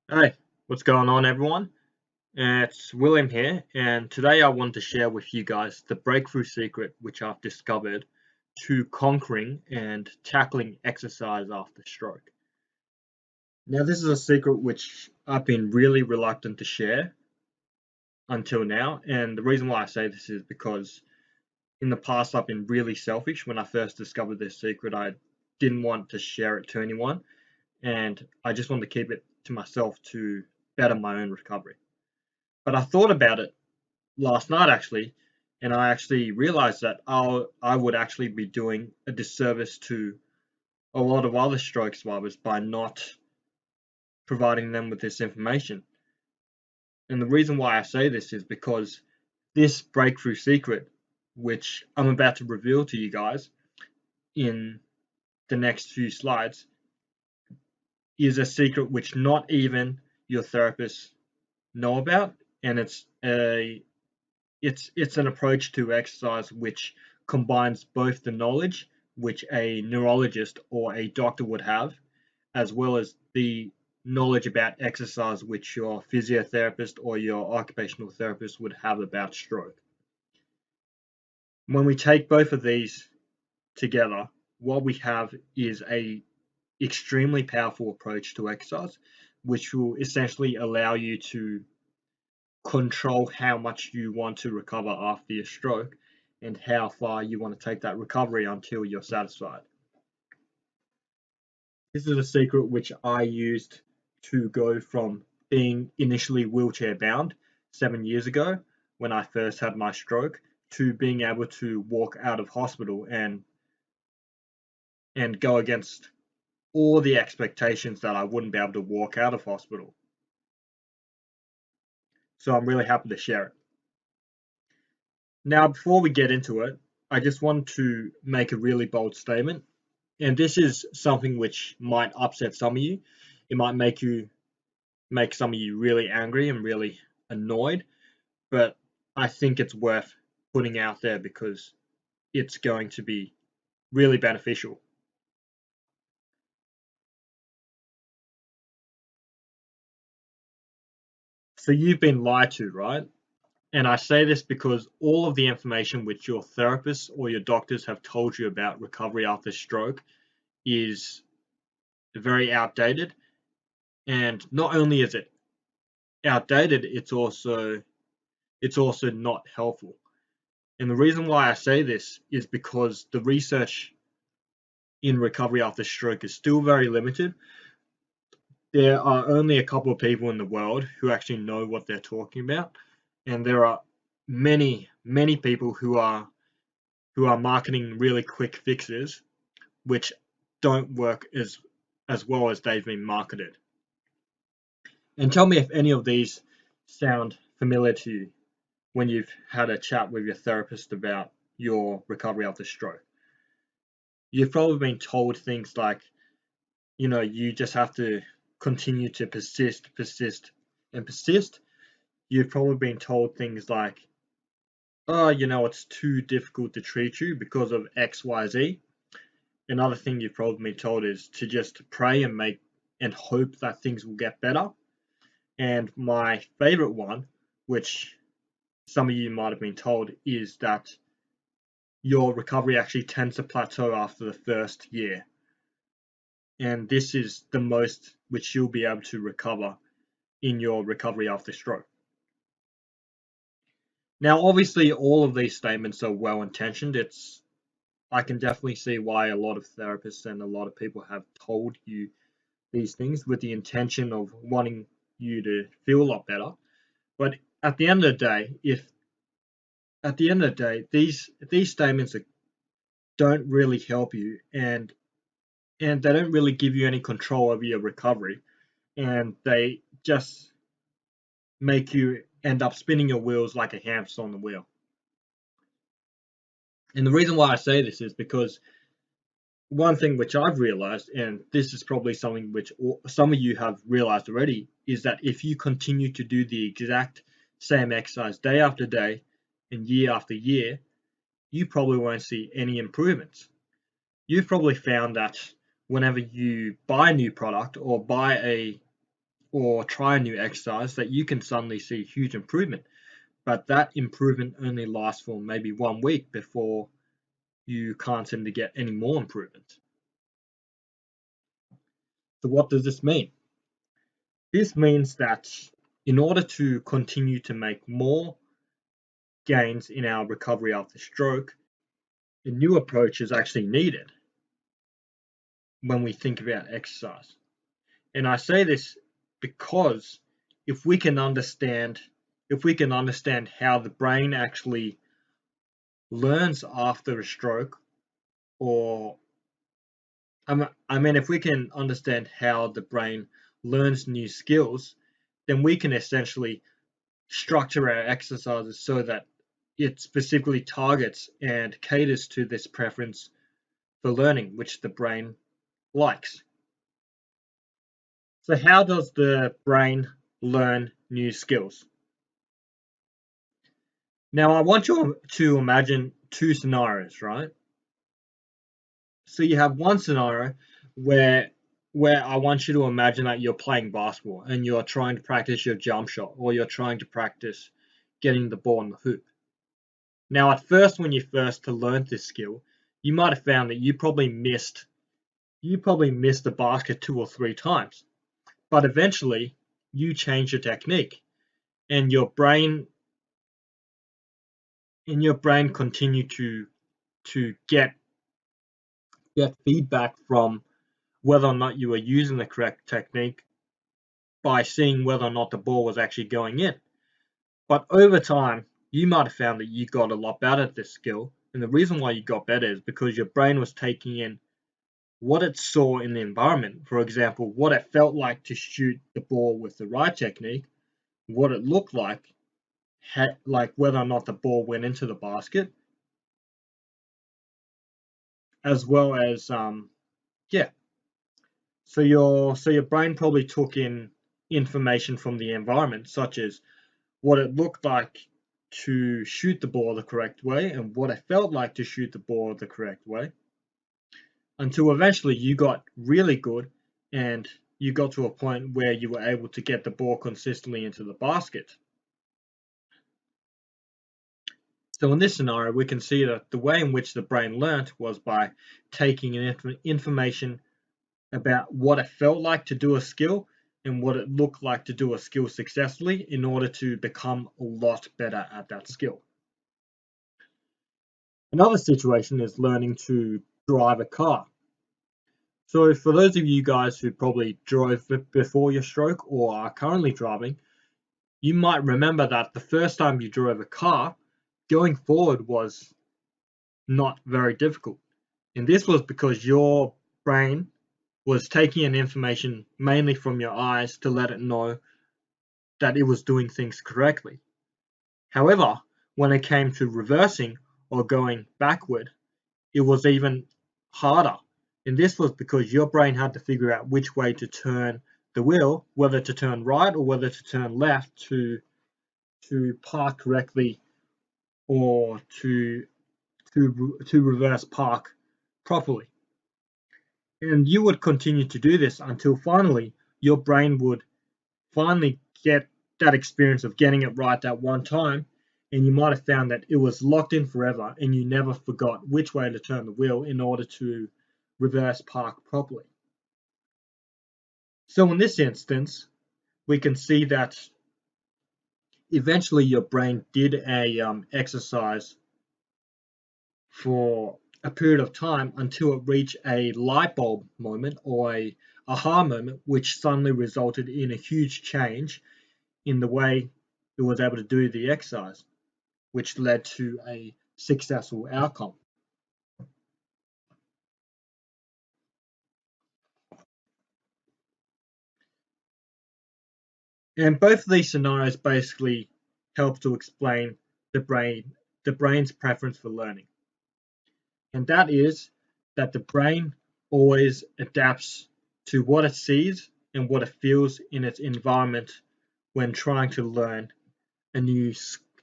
Hey, what's going on, everyone? It's William here, and today I want to share with you guys the breakthrough secret which I've discovered to conquering and tackling exercise after stroke. Now, this is a secret which I've been really reluctant to share until now, and the reason why I say this is because in the past I've been really selfish. When I first discovered this secret, I didn't want to share it to anyone, and I just wanted to keep it to myself to better my own recovery. But I thought about it last night actually, and I actually realized that I would actually be doing a disservice to a lot of other stroke survivors by not providing them with this information. And the reason why I say this is because this breakthrough secret, which I'm about to reveal to you guys in the next few slides, is a secret which not even your therapists know about, and it's an approach to exercise which combines both the knowledge which a neurologist or a doctor would have, as well as the knowledge about exercise which your physiotherapist or your occupational therapist would have about stroke. When we take both of these together, what we have is a extremely powerful approach to exercise, which will essentially allow you to control how much you want to recover after your stroke and how far you want to take that recovery until you're satisfied. This is a secret which I used to go from being initially wheelchair bound 7 years ago when I first had my stroke to being able to walk out of hospital and go against all the expectations that I wouldn't be able to walk out of hospital. So I'm really happy to share it. Now, before we get into it, I just want to make a really bold statement. And this is something which might upset some of you. It might make some of you really angry and really annoyed, but I think it's worth putting out there because it's going to be really beneficial. So you've been lied to, right? And I say this because all of the information which your therapists or your doctors have told you about recovery after stroke is very outdated. And not only is it outdated, it's also not helpful. And the reason why I say this is because the research in recovery after stroke is still very limited. There are only a couple of people in the world who actually know what they're talking about, and there are many, many people who are marketing really quick fixes which don't work as well as they've been marketed. And tell me if any of these sound familiar to you when you've had a chat with your therapist about your recovery after stroke. You've probably been told things like, you just have to continue to persist, persist, and persist. You've probably been told things like, oh, it's too difficult to treat you because of XYZ. Another thing you've probably been told is to just pray and hope that things will get better. And my favorite one, which some of you might have been told, is that your recovery actually tends to plateau after the first year. And this is the most which you'll be able to recover in your recovery after stroke. Now, obviously, all of these statements are well intentioned. I can definitely see why a lot of therapists and a lot of people have told you these things with the intention of wanting you to feel a lot better. But at the end of the day, if at the end of the day, these statements don't really help you, and they don't really give you any control over your recovery, and they just make you end up spinning your wheels like a hamster on the wheel. And the reason why I say this is because one thing which I've realized, and this is probably something which some of you have realized already, is that if you continue to do the exact same exercise day after day and year after year, you probably won't see any improvements. You've probably found that whenever you buy a new product or or try a new exercise that you can suddenly see huge improvement, but that improvement only lasts for maybe 1 week before you can't seem to get any more improvement. So what does this mean? This means that in order to continue to make more gains in our recovery after stroke, a new approach is actually needed when we think about exercise. And I say this because if we can understand how the brain actually learns after a stroke, or if we can understand how the brain learns new skills, then we can essentially structure our exercises so that it specifically targets and caters to this preference for learning, which the brain likes. So how does the brain learn new skills? Now I want you to imagine two scenarios, right? So you have one scenario where I want you to imagine that you're playing basketball and you're trying to practice your jump shot, or you're trying to practice getting the ball in the hoop. Now at first, when you first learned this skill, you might have found that you probably missed the basket 2 or 3 times. But eventually, you change your technique, and your brain continue to get feedback from whether or not you were using the correct technique by seeing whether or not the ball was actually going in. But over time, you might have found that you got a lot better at this skill, and the reason why you got better is because your brain was taking in what it saw in the environment. For example, what it felt like to shoot the ball with the right technique, what it looked like whether or not the ball went into the basket, as well as So your brain probably took in information from the environment, such as what it looked like to shoot the ball the correct way and what it felt like to shoot the ball the correct way, until eventually you got really good and you got to a point where you were able to get the ball consistently into the basket. So in this scenario, we can see that the way in which the brain learnt was by taking in information about what it felt like to do a skill and what it looked like to do a skill successfully in order to become a lot better at that skill. Another situation is learning to drive a car. So for those of you guys who probably drove before your stroke or are currently driving, you might remember that the first time you drove a car, going forward was not very difficult. And this was because your brain was taking in information mainly from your eyes to let it know that it was doing things correctly. However, when it came to reversing or going backward, it was even harder. And this was because your brain had to figure out which way to turn the wheel, whether to turn right or whether to turn left to park correctly, or to reverse park properly. And you would continue to do this until finally your brain would finally get that experience of getting it right that one time, and you might have found that it was locked in forever and you never forgot which way to turn the wheel in order to reverse park properly. So in this instance, we can see that eventually your brain did a exercise for a period of time until it reached a light bulb moment, or a aha moment, which suddenly resulted in a huge change in the way it was able to do the exercise, which led to a successful outcome. And both of these scenarios basically help to explain the brain's preference for learning. And that is that the brain always adapts to what it sees and what it feels in its environment when trying to learn a new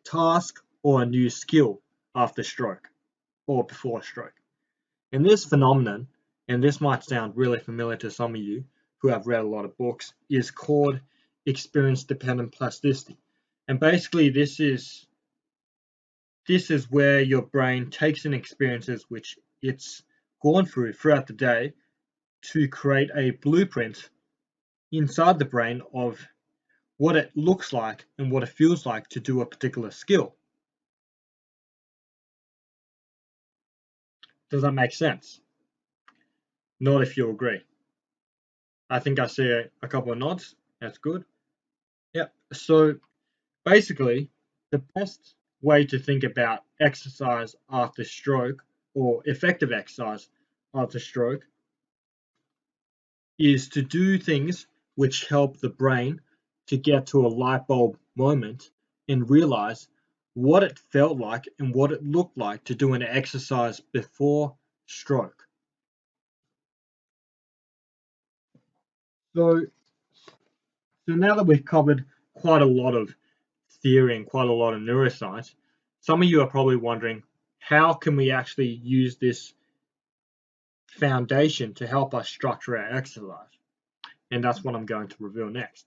task or a new skill after stroke or before stroke. And this phenomenon, and this might sound really familiar to some of you who have read a lot of books, is called experience-dependent plasticity. And basically this is where your brain takes in experiences which it's gone through throughout the day to create a blueprint inside the brain of what it looks like and what it feels like to do a particular skill. Does that make sense? Not if you agree. I think I see a couple of nods. That's good. Yep. So basically, the best way to think about exercise after stroke or effective exercise after stroke is to do things which help the brain to get to a light bulb moment and realize what it felt like and what it looked like to do an exercise before stroke. So, now that we've covered quite a lot of theory and quite a lot of neuroscience, some of you are probably wondering, how can we actually use this foundation to help us structure our exercise? And that's what I'm going to reveal next.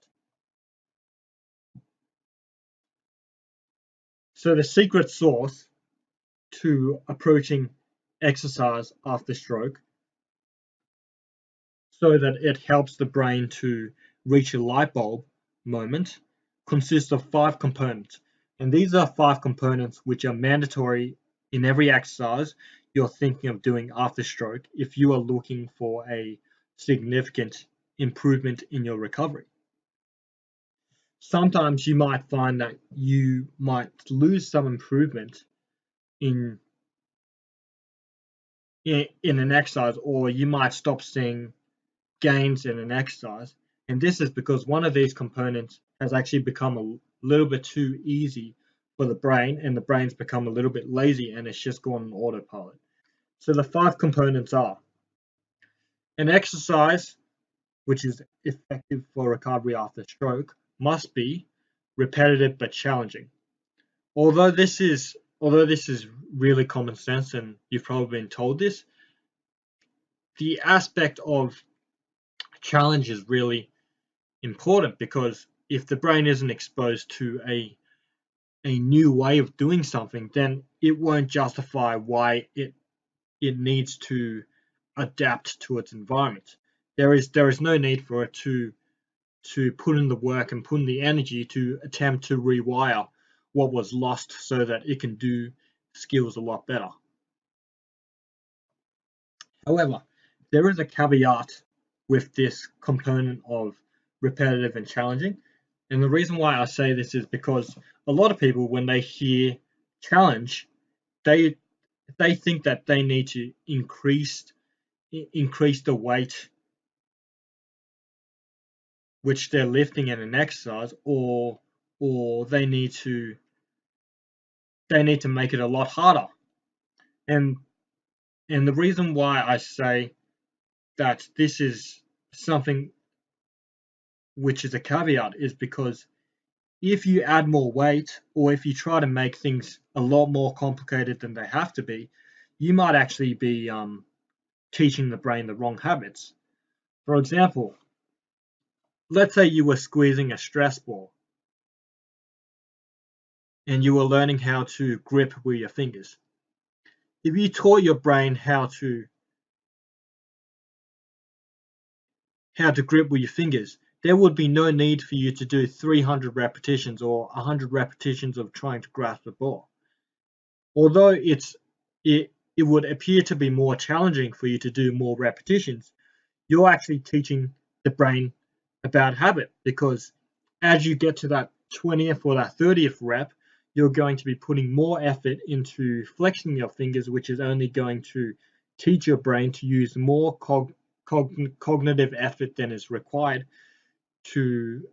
So the secret sauce to approaching exercise after stroke so that it helps the brain to reach a light bulb moment consists of 5 components. And these are 5 components which are mandatory in every exercise you're thinking of doing after stroke if you are looking for a significant improvement in your recovery. Sometimes you might find that you might lose some improvement in an exercise, or you might stop seeing gains in an exercise. And this is because one of these components has actually become a little bit too easy for the brain, and the brain's become a little bit lazy and it's just gone on autopilot. So the 5 components are: an exercise which is effective for recovery after stroke must be repetitive but challenging. Although this is really common sense and you've probably been told this, the aspect of challenge is really important, because if the brain isn't exposed to a new way of doing something, then it won't justify why it needs to adapt to its environment. There is no need for it to put in the work and put in the energy to attempt to rewire what was lost so that it can do skills a lot better. However, there is a caveat with this component of repetitive and challenging. And the reason why I say this is because a lot of people, when they hear challenge, they think that they need to increase the weight which they're lifting in an exercise, or they need to make it a lot harder. And the reason why I say that this is something which is a caveat is because if you add more weight, or if you try to make things a lot more complicated than they have to be, you might actually be teaching the brain the wrong habits. For example, let's say you were squeezing a stress ball and you were learning how to grip with your fingers. If you taught your brain how to grip with your fingers, there would be no need for you to do 300 repetitions or 100 repetitions of trying to grasp the ball. Although it would appear to be more challenging for you to do more repetitions, you're actually teaching the brain a bad habit, because as you get to that 20th or that 30th rep, you're going to be putting more effort into flexing your fingers, which is only going to teach your brain to use more cognitive effort than is required to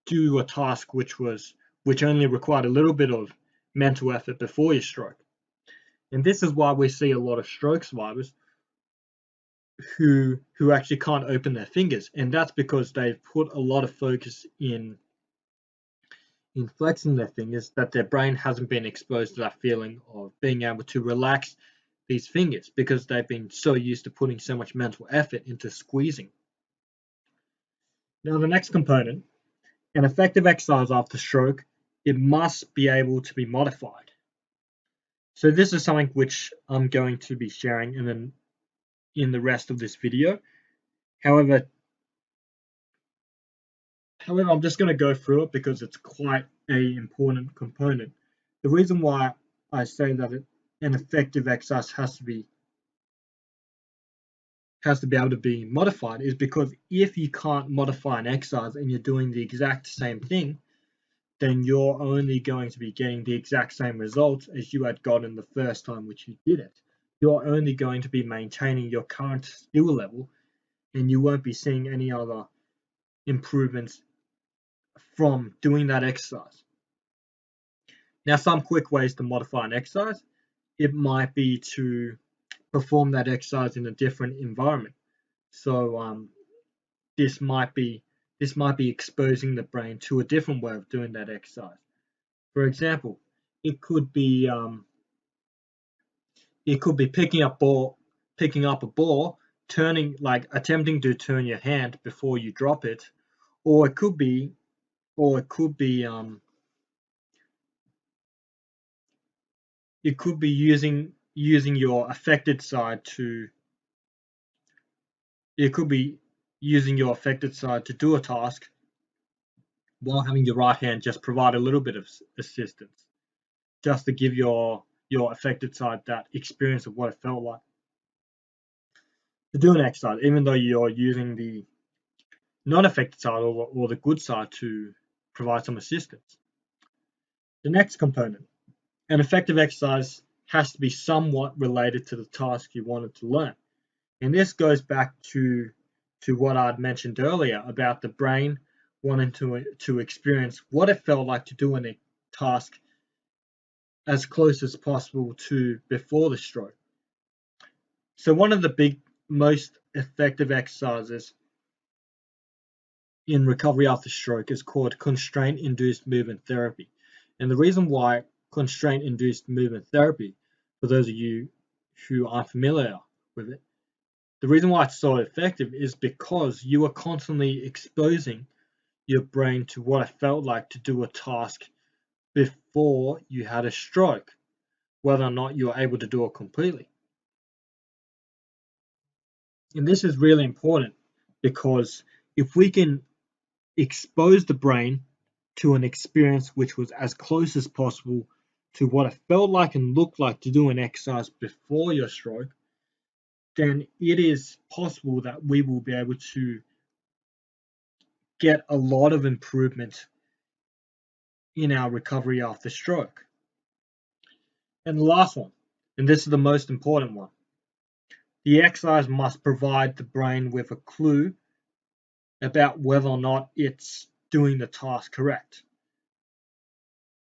do a task which only required a little bit of mental effort before your stroke. And this is why we see a lot of stroke survivors who actually can't open their fingers, and that's because they've put a lot of focus in flexing their fingers, that their brain hasn't been exposed to that feeling of being able to relax these fingers, because they've been so used to putting so much mental effort into squeezing. Now the next component An effective exercise after stroke, it must be able to be modified. So this is something which I'm going to be sharing in the rest of this video. However, I'm just going to go through it because it's quite an important component. The reason why I say that an effective exercise has to be able to be modified is because if you can't modify an exercise and you're doing the exact same thing, then you're only going to be getting the exact same results as you had gotten the first time which you did it. You're only going to be maintaining your current skill level, and you won't be seeing any other improvements from doing that exercise. Now, some quick ways to modify an exercise, it might be to perform that exercise in a different environment. So this might be exposing the brain to a different way of doing that exercise. For example, it could be picking up a ball, attempting to turn your hand before you drop it, or it could be using your affected side to do a task while having your right hand just provide a little bit of assistance, just to give your affected side that experience of what it felt like to do an exercise, even though you're using the non-affected side or the good side to provide some assistance. The next component, an effective exercise has to be somewhat related to the task you wanted to learn. And this goes back to what I'd mentioned earlier about the brain wanting to experience what it felt like to do a task as close as possible to before the stroke. So one of the most effective exercises in recovery after stroke is called constraint-induced movement therapy. And the reason why constraint-induced movement therapy, for those of you who aren't familiar with it, the reason why it's so effective is because you are constantly exposing your brain to what it felt like to do a task before you had a stroke, whether or not you are able to do it completely. And this is really important because if we can expose the brain to an experience which was as close as possible to what it felt like and looked like to do an exercise before your stroke, then it is possible that we will be able to get a lot of improvement in our recovery after stroke. And the last one, and this is the most important one, the exercise must provide the brain with a clue about whether or not it's doing the task correct.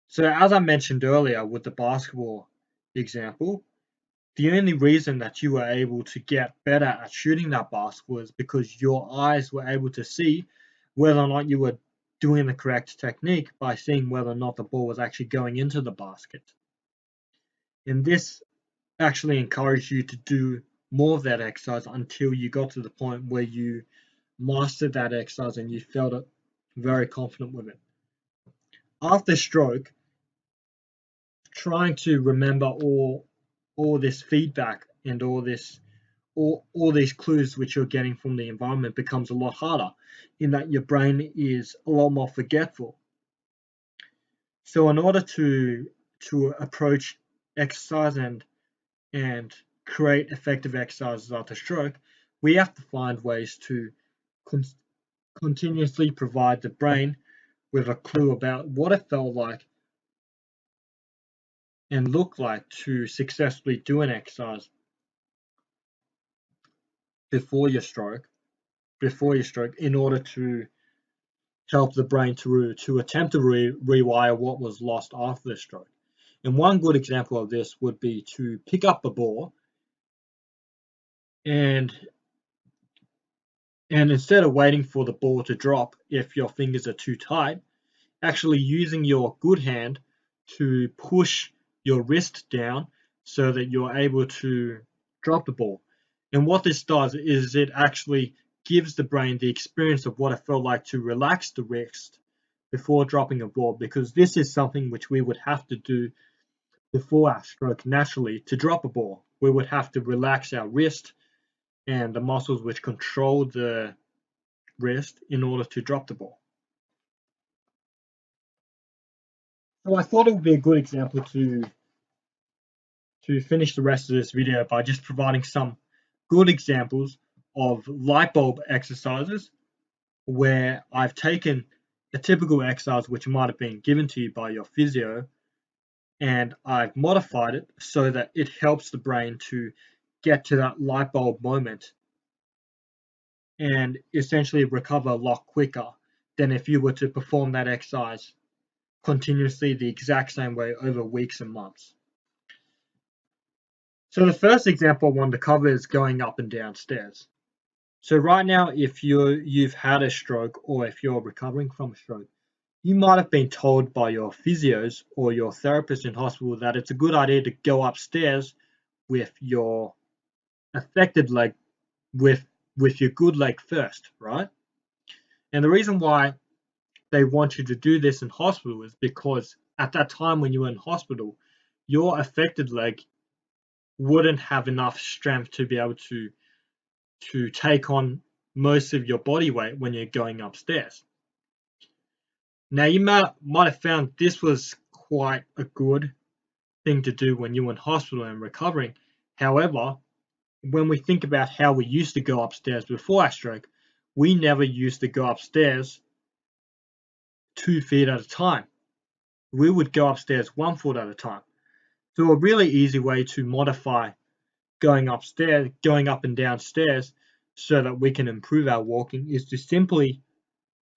So as I mentioned earlier with the basketball example, the only reason that you were able to get better at shooting that basketball is because your eyes were able to see whether or not you were doing the correct technique by seeing whether or not the ball was actually going into the basket. And this actually encouraged you to do more of that exercise until you got to the point where you mastered that exercise and you felt it very confident with it. After stroke, trying to remember all this feedback and all these clues which you're getting from the environment becomes a lot harder, in that your brain is a lot more forgetful. So in order to approach exercise and create effective exercises after stroke, we have to find ways to continuously provide the brain with a clue about what it felt like and looked like to successfully do an exercise before your stroke, in order to help the brain to attempt to rewire what was lost after the stroke. And one good example of this would be to pick up a ball and instead of waiting for the ball to drop if your fingers are too tight, actually using your good hand to push your wrist down so that you're able to drop the ball. And what this does is it actually gives the brain the experience of what it felt like to relax the wrist before dropping a ball, because this is something which we would have to do before our stroke naturally. To drop a ball, we would have to relax our wrist and the muscles which control the wrist in order to drop the ball. So I thought it would be a good example to finish the rest of this video by just providing some good examples of light bulb exercises where I've taken a typical exercise which might have been given to you by your physio, and I've modified it so that it helps the brain to get to that light bulb moment and essentially recover a lot quicker than if you were to perform that exercise continuously the exact same way over weeks and months. So the first example I wanted to cover is going up and down stairs. So right now, if you've had a stroke or if you're recovering from a stroke, you might have been told by your physios or your therapist in hospital that it's a good idea to go upstairs with your affected leg, with your good leg first, right? And the reason why they want you to do this in hospital is because at that time when you were in hospital, your affected leg wouldn't have enough strength to be able to take on most of your body weight when you're going upstairs. Now, you might have found this was quite a good thing to do when you were in hospital and recovering. However, when we think about how we used to go upstairs before our stroke, we never used to go upstairs 2 feet at a time. We would go upstairs 1 foot at a time. So a really easy way to modify going up and down stairs so that we can improve our walking is to simply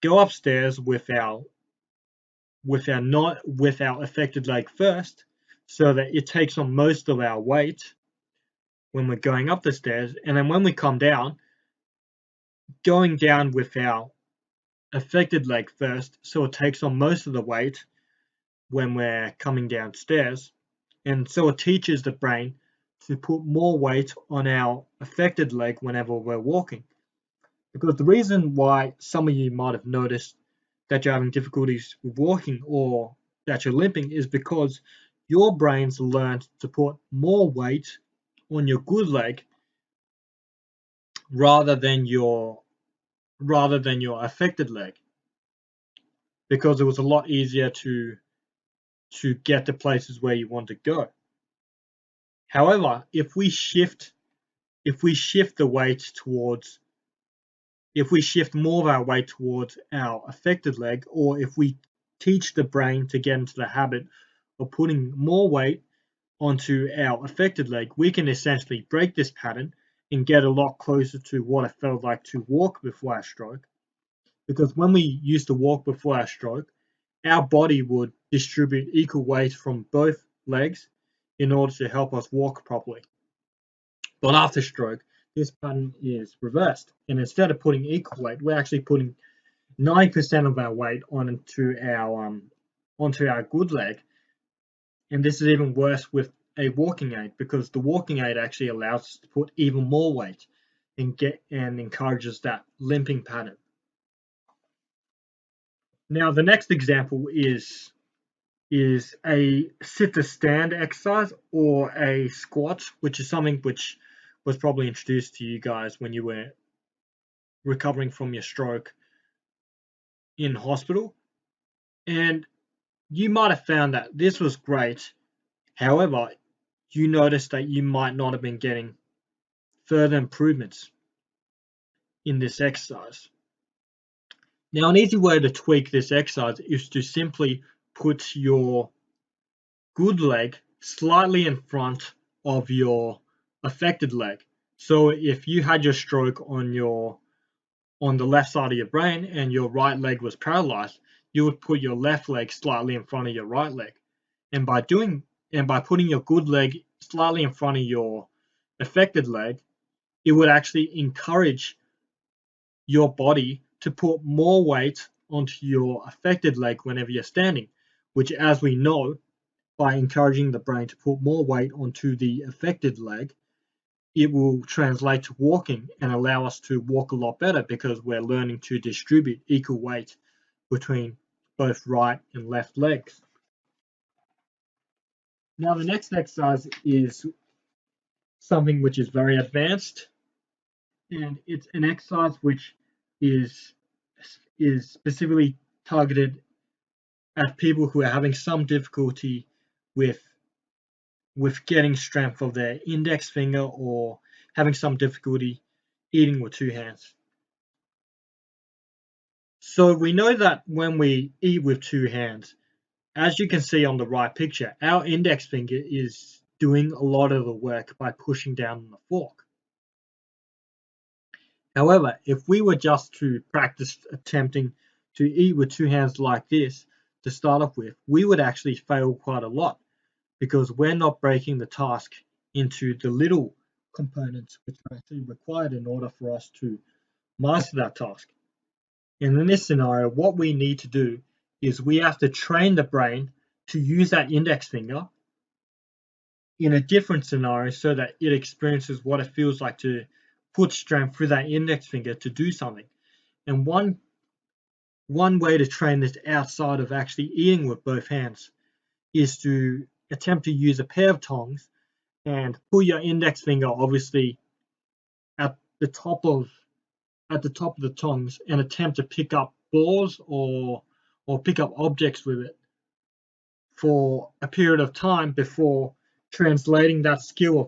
go upstairs with our affected leg first, so that it takes on most of our weight when we're going up the stairs, and then when we come down, going down with our affected leg first, so it takes on most of the weight when we're coming downstairs, and so it teaches the brain to put more weight on our affected leg whenever we're walking. Because the reason why some of you might have noticed that you're having difficulties with walking or that you're limping is because your brain's learned to put more weight on your good leg rather than your affected leg, because it was a lot easier to get to places where you want to go. However, if we shift the weight towards if we shift more of our weight towards our affected leg, or if we teach the brain to get into the habit of putting more weight onto our affected leg, we can essentially break this pattern and get a lot closer to what it felt like to walk before our stroke. Because when we used to walk before our stroke, our body would distribute equal weight from both legs in order to help us walk properly. But after stroke, this pattern is reversed, and instead of putting equal weight, we're actually putting 9% of our weight onto our good leg. And this is even worse with a walking aid, because the walking aid actually allows us to put even more weight and encourages that limping pattern. Now, the next example is a sit to stand exercise, or a squat, which is something which was probably introduced to you guys when you were recovering from your stroke in hospital. And you might have found that this was great. However, you noticed that you might not have been getting further improvements in this exercise. Now, an easy way to tweak this exercise is to simply put your good leg slightly in front of your affected leg. So if you had your stroke on the left side of your brain and your right leg was paralyzed, you would put your left leg slightly in front of your right leg. And by putting your good leg slightly in front of your affected leg, it would actually encourage your body to put more weight onto your affected leg whenever you're standing, which, as we know, by encouraging the brain to put more weight onto the affected leg, it will translate to walking and allow us to walk a lot better, because we're learning to distribute equal weight between both right and left legs. Now the next exercise is something which is very advanced, and it's an exercise which is specifically targeted at people who are having some difficulty with getting strength of their index finger or having some difficulty eating with two hands. So we know that when we eat with two hands, as you can see on the right picture, our index finger is doing a lot of the work by pushing down on the fork. However, if we were just to practice attempting to eat with two hands like this to start off with, we would actually fail quite a lot because we're not breaking the task into the little components which are actually required in order for us to master that task. And in this scenario, what we need to do is we have to train the brain to use that index finger in a different scenario so that it experiences what it feels like to put strength through that index finger to do something. And one way to train this outside of actually eating with both hands is to attempt to use a pair of tongs and put your index finger obviously at the top of the tongs and attempt to pick up balls or pick up objects with it for a period of time before translating that skill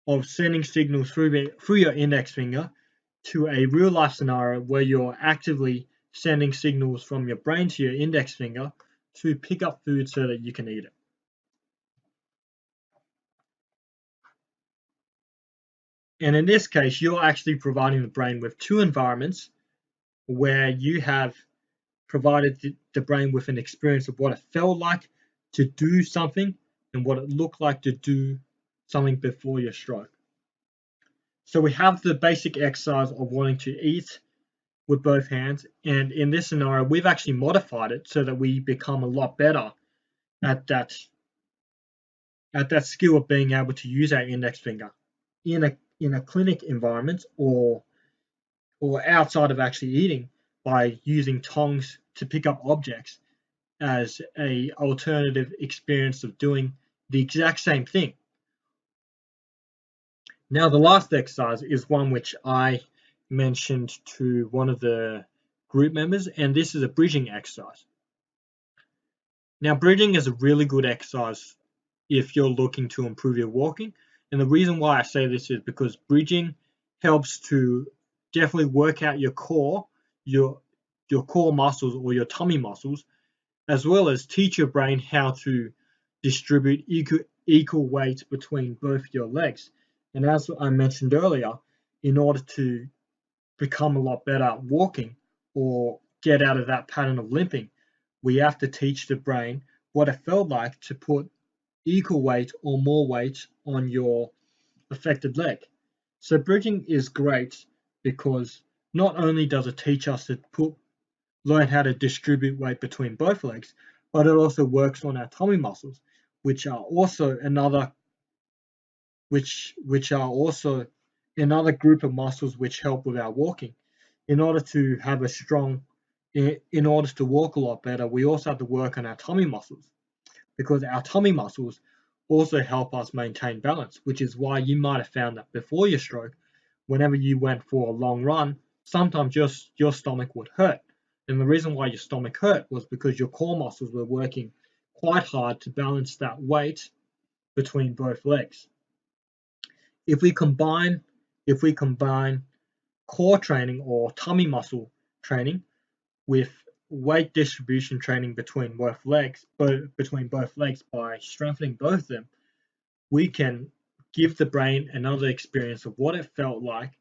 of sending signals through your index finger to a real life scenario where you're actively sending signals from your brain to your index finger to pick up food so that you can eat it. And in this case, you're actually providing the brain with two environments where you have provided the brain with an experience of what it felt like to do something and what it looked like to do something before your stroke. So we have the basic exercise of wanting to eat with both hands, and in this scenario, we've actually modified it so that we become a lot better at that skill of being able to use our index finger in a clinic environment or outside of actually eating by using tongs to pick up objects as a alternative experience of doing the exact same thing. Now the last exercise is one which I mentioned to one of the group members, and this is a bridging exercise. Now bridging is a really good exercise if you're looking to improve your walking, and the reason why I say this is because bridging helps to definitely work out your core muscles or your tummy muscles, as well as teach your brain how to distribute equal weight between both your legs. And as I mentioned earlier, in order to become a lot better at walking or get out of that pattern of limping, we have to teach the brain what it felt like to put equal weight or more weight on your affected leg. So bridging is great because not only does it teach us to learn how to distribute weight between both legs, but it also works on our tummy muscles, which are also another group of muscles which help with our walking. In order to walk a lot better, we also have to work on our tummy muscles because our tummy muscles also help us maintain balance, which is why you might have found that before your stroke, whenever you went for a long run, sometimes your stomach would hurt. And the reason why your stomach hurt was because your core muscles were working quite hard to balance that weight between both legs. If we combine core training or tummy muscle training with weight distribution training between both legs by strengthening both of them, we can give the brain another experience of what it felt like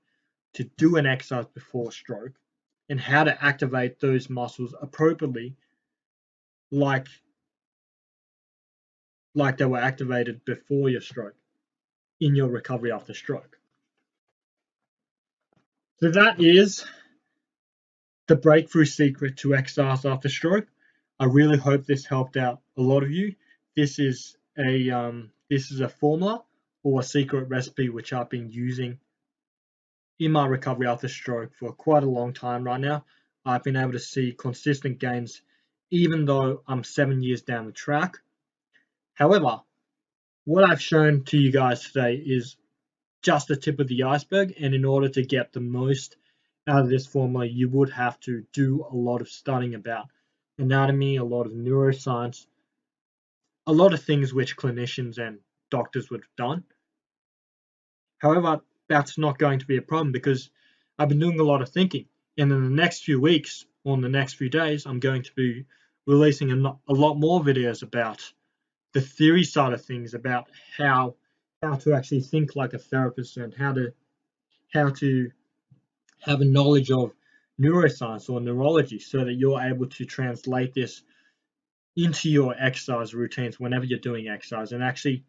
to do an exercise before stroke and how to activate those muscles appropriately like they were activated before your stroke in your recovery after stroke. So that is the breakthrough secret to exercise after stroke. I really hope this helped out a lot of you. This is a formula or a secret recipe which I've been using in my recovery after stroke for quite a long time right now. I've been able to see consistent gains even though I'm 7 years down the track. However, what I've shown to you guys today is just the tip of the iceberg, and in order to get the most out of this formula, you would have to do a lot of studying about anatomy, a lot of neuroscience, a lot of things which clinicians and doctors would have done. However, that's not going to be a problem because I've been doing a lot of thinking, and in the next few weeks or in the next few days, I'm going to be releasing a lot more videos about the theory side of things, about how to actually think like a therapist and how to have a knowledge of neuroscience or neurology so that you're able to translate this into your exercise routines whenever you're doing exercise and actually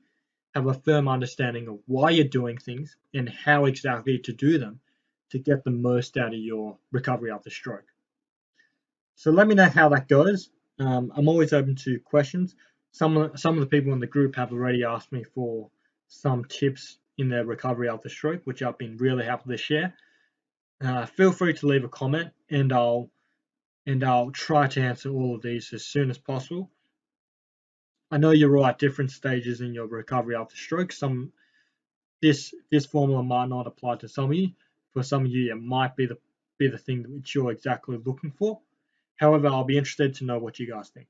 have a firm understanding of why you're doing things and how exactly to do them to get the most out of your recovery after stroke. So let me know how that goes. I'm always open to questions. Some of the people in the group have already asked me for some tips in their recovery after stroke, which I've been really happy to share. Feel free to leave a comment, and I'll try to answer all of these as soon as possible. I know you're all at different stages in your recovery after stroke. This formula might not apply to some of you. For some of you, it might be the thing which you're exactly looking for. However, I'll be interested to know what you guys think.